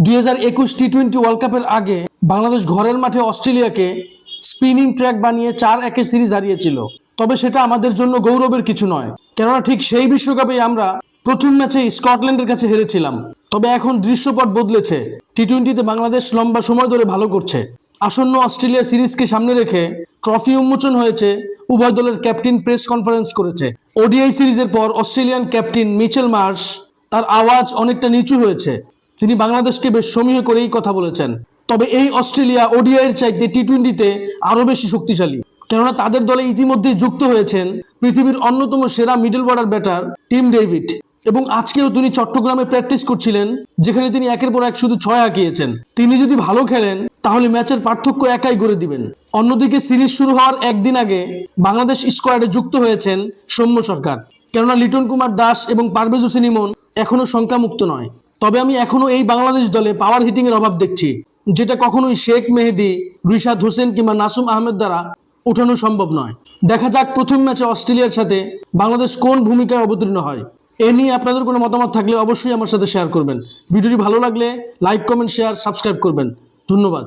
2021 টি-20 world কাপের আগে বাংলাদেশ ঘরের মাঠে অস্ট্রেলিয়াকে স্পিনিং ট্র্যাক বানিয়ে 4-1 সিরিজ হারিয়েছিল। তবে সেটা আমাদের জন্য গৌরবের কিছু নয়, কেননা ঠিক সেই বিশ্বকাপে আমরা প্রথম ম্যাচে স্কটল্যান্ডের কাছে হেরেছিলাম। তবে এখন দৃশ্যপট বদলেছে, টি-20তে বাংলাদেশ লম্বা সময় ধরে ভালো করছে। আসন্ন অস্ট্রেলিয়া সিরিজকে সামনে রেখে ট্রফি উন্মোচন হয়েছে, উভয় দলের ক্যাপ্টেন প্রেস কনফারেন্স করেছে। ওডিআই সিরিজের পর অস্ট্রেলিয়ান ক্যাপ্টেন মিচেল মার্শ তার আওয়াজ অনেকটা নিচু হয়েছে। তিনি বাংলাদেশকে বেশ সমীহ করেই কথা বলেছেন। তবে এই অস্ট্রেলিয়া ওডিআইয়ের চাইতে টি-20তে আরও বেশি শক্তিশালী, কেননা তাদের দলে ইতিমধ্যেই যুক্ত হয়েছেন পৃথিবীর অন্যতম সেরা middle order batter Tim David. এবং আজকেও তিনি চট্টগ্রামে প্র্যাকটিস করছিলেন, যেখানে তিনি একের পর এক শুধু 6 হাঁকিয়েছেন। তিনি যদি ভালো খেলেন তাহলে ম্যাচের পার্থক্য একাই করে দিবেন। অন্যদিকে সিরিজ শুরু হওয়ার একদিন আগে বাংলাদেশ স্কোয়াডে যুক্ত হয়েছেন সৌম্য সরকার, কেননা লিটন কুমার দাস এবং পারভেজ হোসেন ইমন এখনো সংখ্যামুক্ত নয়। তবে আমি এখনো এই বাংলাদেশ দলে পাওয়ার হিটিং এর অভাব দেখছি, যেটা কখনোই শেখ মেহেদী, রিশাদ হোসেন কিংবা নাসুম আহমেদ দ্বারা ওঠানো সম্ভব নয়। দেখা যাক প্রথম ম্যাচে অস্ট্রেলিয়ার সাথে বাংলাদেশ কোন ভূমিকায় অবতীর্ণ হয়। এ নিয়ে আপনাদের কোনো মতামত থাকলে অবশ্যই আমার সাথে শেয়ার করবেন। ভিডিওটি ভালো লাগলে লাইক, কমেন্ট, শেয়ার, সাবস্ক্রাইব করবেন। ধন্যবাদ।